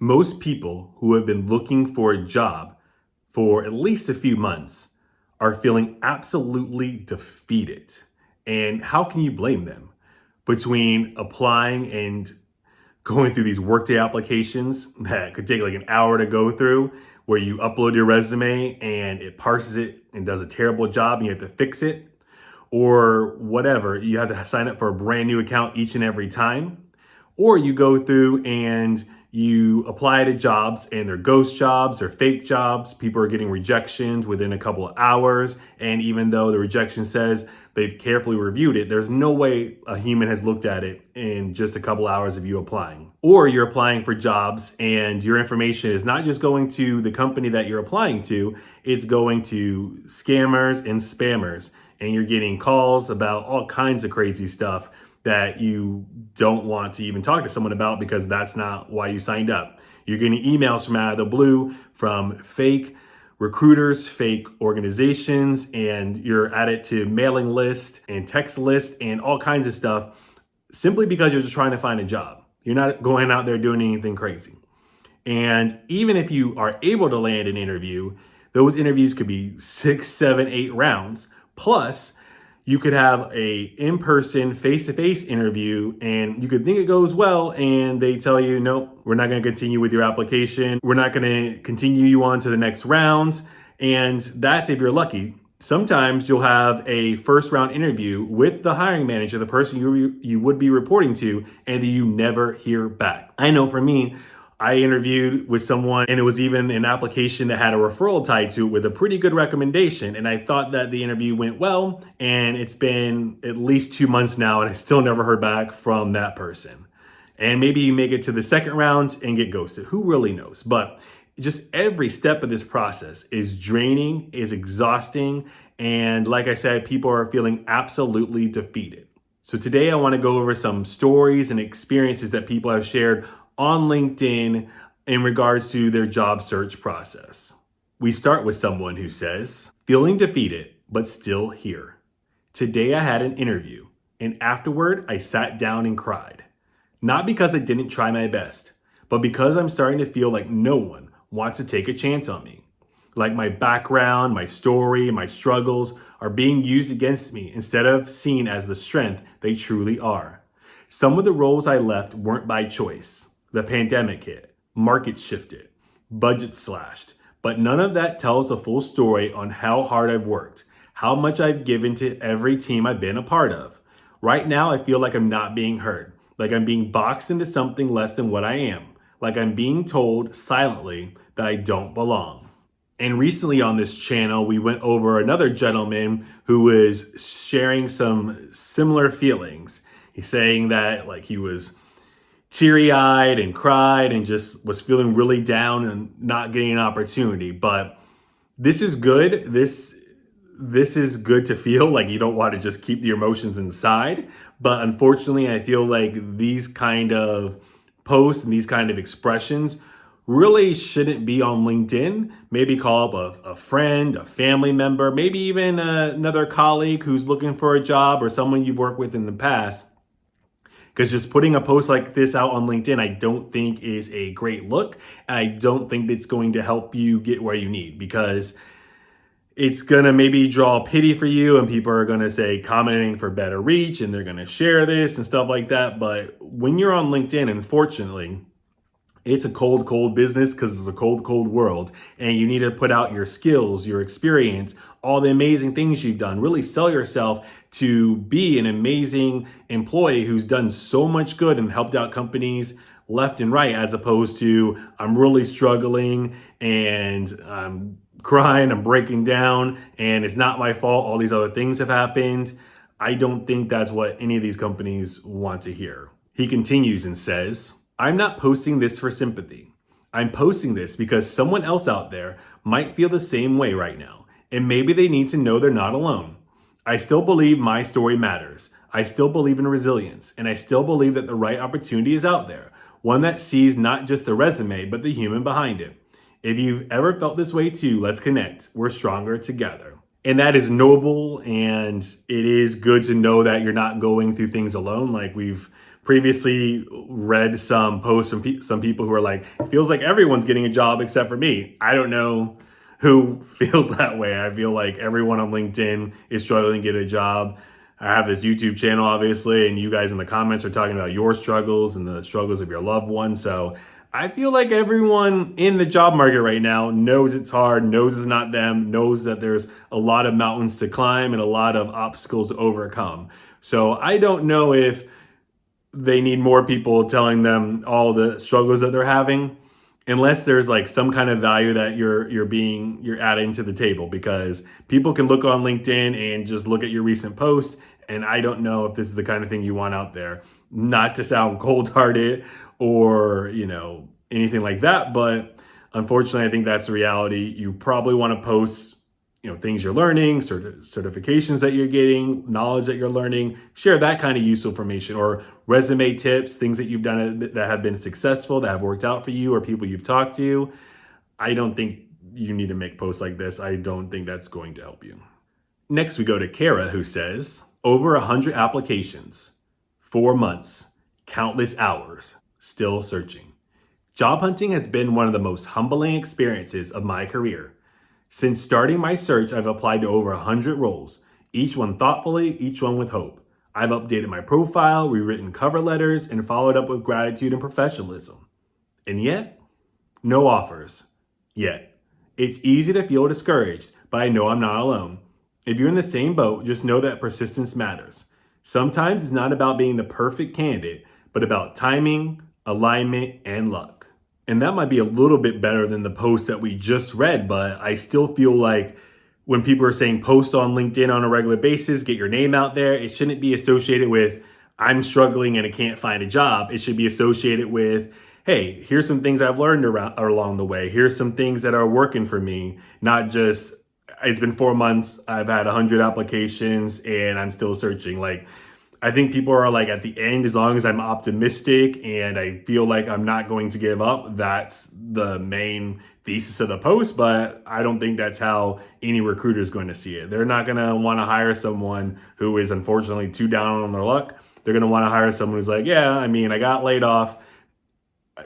Most people who have been looking for a job for at least a few months are feeling absolutely defeated. And how can you blame them? Between applying and going through these workday applications that could take like an hour to go through, where you upload your resume and it parses it and does a terrible job and you have to fix it, or whatever, you have to sign up for a brand new account each and every time, or you go through and you apply to jobs and they're ghost jobs or fake jobs. People are getting rejections within a couple of hours. And even though the rejection says they've carefully reviewed it, there's no way a human has looked at it in just a couple hours of you applying. Or you're applying for jobs and your information is not just going to the company that you're applying to, it's going to scammers and spammers. And you're getting calls about all kinds of crazy stuff that you don't want to even talk to someone about because that's not why you signed up. You're getting emails from out of the blue from fake recruiters, fake organizations, and you're added to mailing list and text list and all kinds of stuff simply because you're just trying to find a job. You're not going out there doing anything crazy. And even if you are able to land an interview, those interviews could be 6, 7, 8 rounds. Plus, you could have a in-person, face-to-face interview and you could think it goes well and they tell you, nope, we're not going to continue with your application. We're not going to continue you on to the next round. And that's if you're lucky. Sometimes you'll have a first round interview with the hiring manager, the person you would be reporting to, and you never hear back. I know for me, I interviewed with someone and it was even an application that had a referral tied to it with a pretty good recommendation. And I thought that the interview went well, and it's been at least 2 months now and I still never heard back from that person. And maybe you make it to the second round and get ghosted. Who really knows? But just every step of this process is draining, is exhausting. And like I said, people are feeling absolutely defeated. So today I want to go over some stories and experiences that people have shared on LinkedIn in regards to their job search process. We start with someone who says, feeling defeated, but still here. Today I had an interview, and afterward I sat down and cried. Not because I didn't try my best, but because I'm starting to feel like no one wants to take a chance on me. Like my background, my story, my struggles are being used against me instead of seen as the strength they truly are. Some of the roles I left weren't by choice. The pandemic hit, markets shifted, budgets slashed, but none of that tells the full story on how hard I've worked, how much I've given to every team I've been a part of. Right now, I feel like I'm not being heard, like I'm being boxed into something less than what I am, like I'm being told silently that I don't belong. And recently on this channel, we went over another gentleman who was sharing some similar feelings. He's saying that like he was teary-eyed and cried and just was feeling really down and not getting an opportunity. But this is good. This is good to feel like you don't want to just keep the emotions inside. But unfortunately, I feel like these kind of posts and these kind of expressions really shouldn't be on LinkedIn. Maybe call up a friend, a family member, maybe even another colleague who's looking for a job or someone you've worked with in the past. Because just putting a post like this out on LinkedIn, I don't think is a great look. And I don't think it's going to help you get where you need, because it's going to maybe draw pity for you and people are going to say commenting for better reach and they're going to share this and stuff like that. But when you're on LinkedIn, unfortunately, it's a cold business because it's a cold world, and you need to put out your skills, your experience, all the amazing things you've done. Really sell yourself to be an amazing employee who's done so much good and helped out companies left and right, as opposed to I'm really struggling and I'm crying, I'm breaking down, and it's not my fault. All these other things have happened. I don't think that's what any of these companies want to hear. He continues and says, I'm not posting this for sympathy. I'm posting this because someone else out there might feel the same way right now, and maybe they need to know they're not alone. I still believe my story matters. I still believe in resilience, and I still believe that the right opportunity is out there, one that sees not just the resume, but the human behind it. If you've ever felt this way too, let's connect. We're stronger together. And that is noble, and it is good to know that you're not going through things alone. Like we've previously read some posts from some people who are like, it feels like everyone's getting a job except for me. I don't know who feels that way. I feel like everyone on LinkedIn is struggling to get a job. I have this YouTube channel, obviously, and you guys in the comments are talking about your struggles and the struggles of your loved ones. So I feel like everyone in the job market right now knows it's hard, knows it's not them, knows that there's a lot of mountains to climb and a lot of obstacles to overcome. So I don't know if they need more people telling them all the struggles that they're having, unless there's like some kind of value that you're adding to the table, because people can look on LinkedIn and just look at your recent posts, and I don't know if this is the kind of thing you want out there. Not to sound cold-hearted or anything like that, but unfortunately I think that's the reality. You probably want to post things you're learning, certifications that you're getting, knowledge that you're learning, share that kind of useful information, or resume tips, things that you've done that have been successful, that have worked out for you, or people you've talked to. I don't think you need to make posts like this. I don't think that's going to help you. Next, we go to Kara, who says, over 100 applications, 4 months, countless hours, still searching. Job hunting has been one of the most humbling experiences of my career. Since starting my search, I've applied to over 100 roles, each one thoughtfully, each one with hope. I've updated my profile, rewritten cover letters, and followed up with gratitude and professionalism. And yet, no offers. Yet. It's easy to feel discouraged, but I know I'm not alone. If you're in the same boat, just know that persistence matters. Sometimes it's not about being the perfect candidate, but about timing, alignment, and luck. And that might be a little bit better than the post that we just read, but I still feel like when people are saying post on LinkedIn on a regular basis, get your name out there, it shouldn't be associated with, I'm struggling and I can't find a job. It should be associated with, hey, here's some things I've learned along the way. Here's some things that are working for me, not just, it's been 4 months, I've had 100 applications and I'm still searching. Like, I think people are like, at the end, as long as I'm optimistic and I feel like I'm not going to give up, that's the main thesis of the post. But I don't think that's how any recruiter is going to see it. They're not going to want to hire someone who is unfortunately too down on their luck. They're going to want to hire someone who's like, yeah, I mean, I got laid off,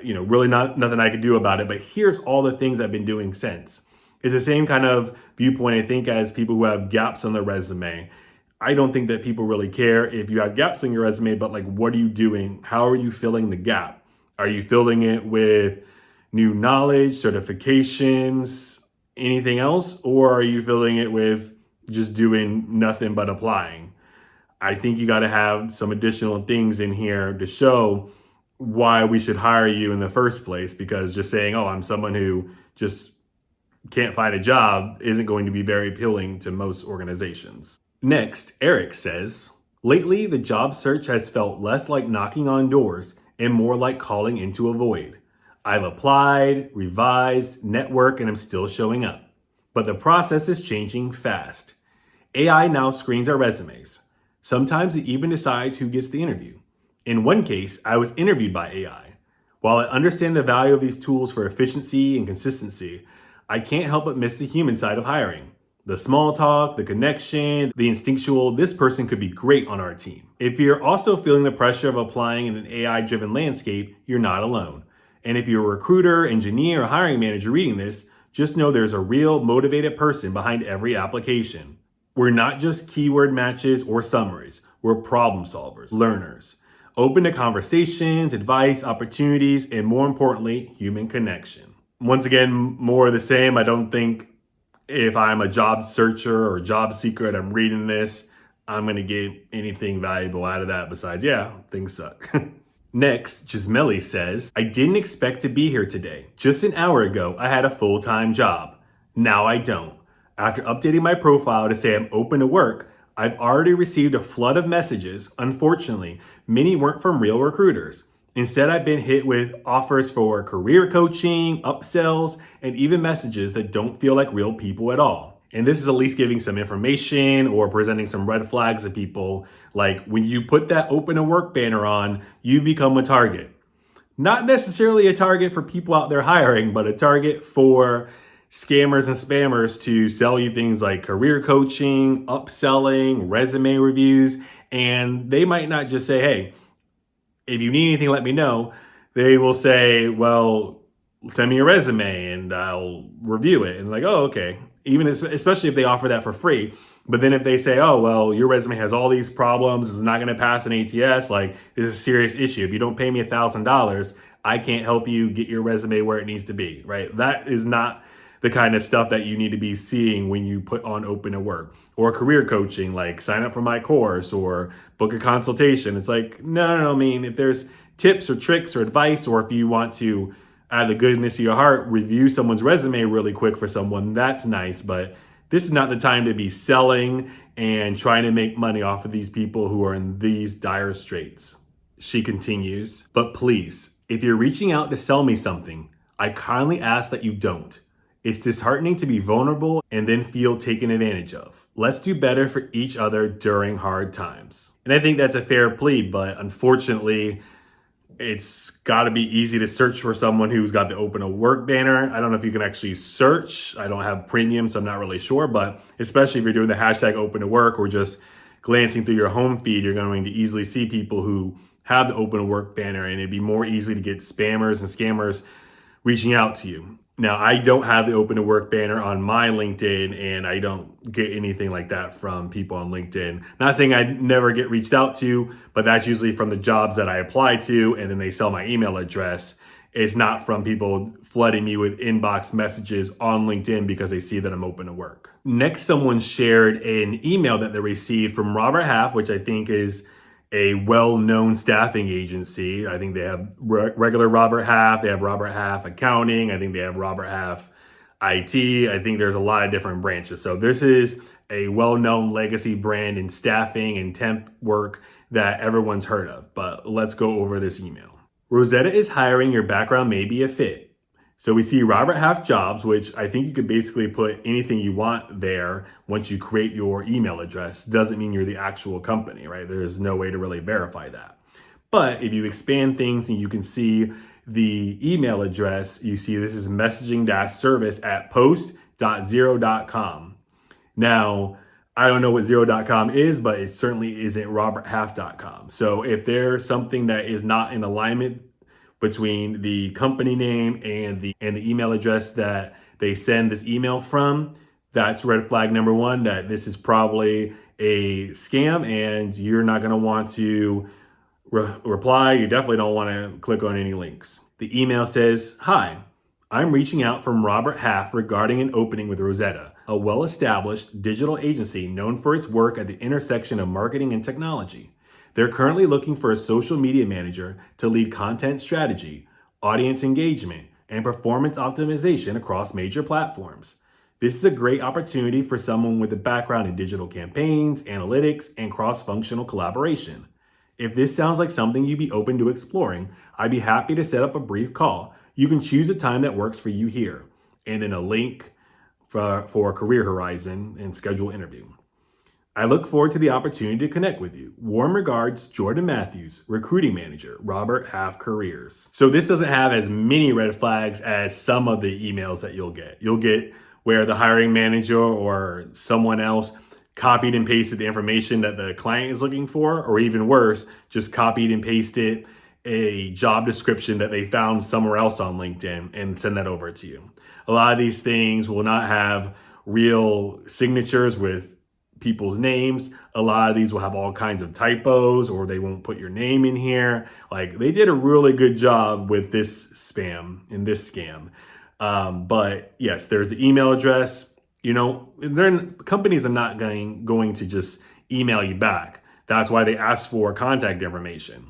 really nothing I could do about it, but here's all the things I've been doing since. It's the same kind of viewpoint, I think, as people who have gaps on their resume. I don't think that people really care if you have gaps in your resume, but like, what are you doing? How are you filling the gap? Are you filling it with new knowledge, certifications, anything else? Or are you filling it with just doing nothing but applying? I think you got to have some additional things in here to show why we should hire you in the first place, because just saying, oh, I'm someone who just can't find a job isn't going to be very appealing to most organizations. Next, Eric says, lately the job search has felt less like knocking on doors and more like calling into a void. I've applied, revised, networked, and I'm still showing up. But the process is changing fast. AI now screens our resumes. Sometimes it even decides who gets the interview. In one case, I was interviewed by AI. While I understand the value of these tools for efficiency and consistency, I can't help but miss the human side of hiring. The small talk, the connection, the instinctual, this person could be great on our team. If you're also feeling the pressure of applying in an AI-driven landscape, you're not alone. And if you're a recruiter, engineer, or hiring manager reading this, just know there's a real motivated person behind every application. We're not just keyword matches or summaries. We're problem solvers, learners, open to conversations, advice, opportunities, and more importantly, human connection. Once again, more of the same. I don't think if I'm a job searcher or job seeker and I'm reading this, I'm going to get anything valuable out of that besides, yeah, things suck. Next, Gismeli says, I didn't expect to be here today. Just an hour ago, I had a full-time job. Now I don't. After updating my profile to say I'm open to work, I've already received a flood of messages. Unfortunately, many weren't from real recruiters. Instead, I've been hit with offers for career coaching, upsells, and even messages that don't feel like real people at all. And this is at least giving some information or presenting some red flags to people. Like, when you put that open to work banner on, you become a target. Not necessarily a target for people out there hiring, but a target for scammers and spammers to sell you things like career coaching, upselling, resume reviews. And they might not just say, hey, if you need anything, let me know. They will say, well, send me your resume and I'll review it. And like, oh, okay. Even especially if they offer that for free. But then if they say, oh, well, your resume has all these problems, it's not going to pass an ATS, like this is a serious issue. If you don't pay me $1,000, I can't help you get your resume where it needs to be, right? That is not the kind of stuff that you need to be seeing when you put on open to work or career coaching, like sign up for my course or book a consultation. It's like, no. I mean, if there's tips or tricks or advice, or if you want to, out of the goodness of your heart, review someone's resume really quick for someone, that's nice. But this is not the time to be selling and trying to make money off of these people who are in these dire straits. She continues, but please, if you're reaching out to sell me something, I kindly ask that you don't. It's disheartening to be vulnerable and then feel taken advantage of. Let's do better for each other during hard times. And I think that's a fair plea, but unfortunately, it's got to be easy to search for someone who's got the open to work banner. I don't know if you can actually search. I don't have premium, so I'm not really sure. But especially if you're doing the hashtag open to work or just glancing through your home feed, you're going to easily see people who have the open to work banner, and it'd be more easy to get spammers and scammers reaching out to you. Now, I don't have the open to work banner on my LinkedIn, and I don't get anything like that from people on LinkedIn. Not saying I never get reached out to, but that's usually from the jobs that I apply to, and then they sell my email address. It's not from people flooding me with inbox messages on LinkedIn because they see that I'm open to work. Next, someone shared an email that they received from Robert Half, which I think is a well-known staffing agency. I think they have regular Robert Half. They have Robert Half Accounting. I think they have Robert Half IT. I think there's a lot of different branches. So this is a well-known legacy brand in staffing and temp work that everyone's heard of. But let's go over this email. Rosetta is hiring. Your background may be a fit. So we see Robert Half Jobs, which I think you could basically put anything you want there once you create your email address. Doesn't mean you're the actual company, right? There's no way to really verify that. But if you expand things and you can see the email address, you see this is messaging-service@post.zero.com. Now, I don't know what zero.com is, but it certainly isn't roberthalf.com. So if there's something that is not in alignment between the company name and the email address that they send this email from, that's red flag number one, that this is probably a scam and you're not going to want to reply. You definitely don't want to click on any links. The email says, "Hi, I'm reaching out from Robert Half regarding an opening with Rosetta, a well-established digital agency known for its work at the intersection of marketing and technology. They're currently looking for a social media manager to lead content strategy, audience engagement, and performance optimization across major platforms. This is a great opportunity for someone with a background in digital campaigns, analytics, and cross-functional collaboration. If this sounds like something you'd be open to exploring, I'd be happy to set up a brief call. You can choose a time that works for you here." And then a link for Career Horizon and schedule interview. "I look forward to the opportunity to connect with you. Warm regards, Jordan Matthews, Recruiting Manager, Robert Half Careers." So this doesn't have as many red flags as some of the emails that you'll get. You'll get where the hiring manager or someone else copied and pasted the information that the client is looking for, or even worse, just copied and pasted a job description that they found somewhere else on LinkedIn and send that over to you. A lot of these things will not have real signatures with people's names. A lot of these will have all kinds of typos, or they won't put your name in here. Like, they did a really good job with this spam and this scam. But yes, there's the email address. Companies are not going to just email you back. That's why they ask for contact information.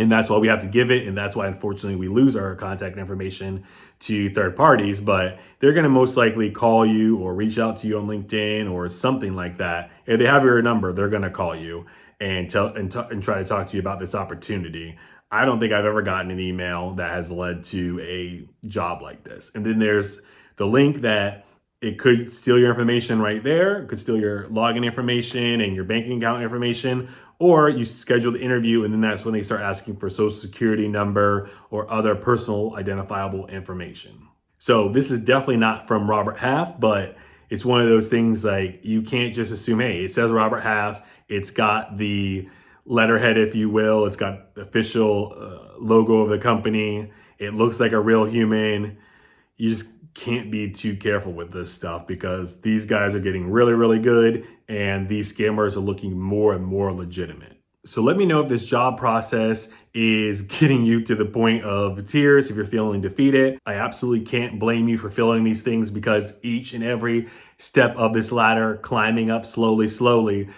And that's why we have to give it. And that's why, unfortunately, we lose our contact information to third parties. But they're going to most likely call you or reach out to you on LinkedIn or something like that. If they have your number, they're going to call you and try to talk to you about this opportunity. I don't think I've ever gotten an email that has led to a job like this. And then there's the link that it could steal your information right there. It could steal your login information and your banking account information. Or you schedule the interview, and then that's when they start asking for social security number or other personal identifiable information. So this is definitely not from Robert Half, but it's one of those things like you can't just assume, hey, it says Robert Half, it's got the letterhead, if you will. It's got the official logo of the company. It looks like a real human. You just can't be too careful with this stuff because these guys are getting really, really good and these scammers are looking more and more legitimate. So let me know if this job process is getting you to the point of tears, if you're feeling defeated. I absolutely can't blame you for feeling these things because each and every step of this ladder, climbing up slowly,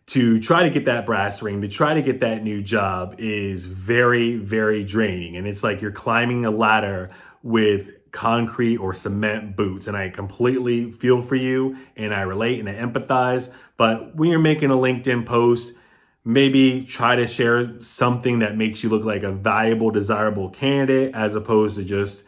to try to get that brass ring, to try to get that new job is very, very draining. And it's like you're climbing a ladder with concrete or cement boots. And I completely feel for you and I relate and I empathize. But when you're making a LinkedIn post, maybe try to share something that makes you look like a valuable, desirable candidate as opposed to just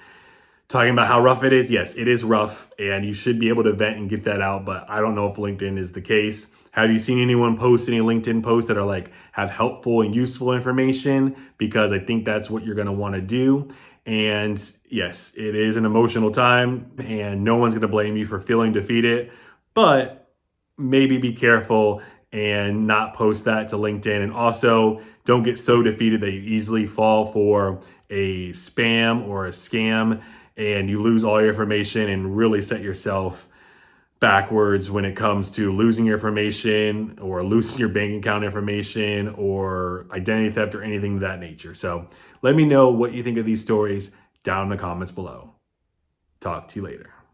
talking about how rough it is. Yes, it is rough and you should be able to vent and get that out, but I don't know if LinkedIn is the case. Have you seen anyone post any LinkedIn posts that are like have helpful and useful information? Because I think that's what you're going to want to do. And yes, it is an emotional time and no one's going to blame you for feeling defeated, but maybe be careful and not post that to LinkedIn. And also don't get so defeated that you easily fall for a spam or a scam and you lose all your information and really set yourself backwards when it comes to losing your information or losing your bank account information or identity theft or anything of that nature. So let me know what you think of these stories down in the comments below. Talk to you later.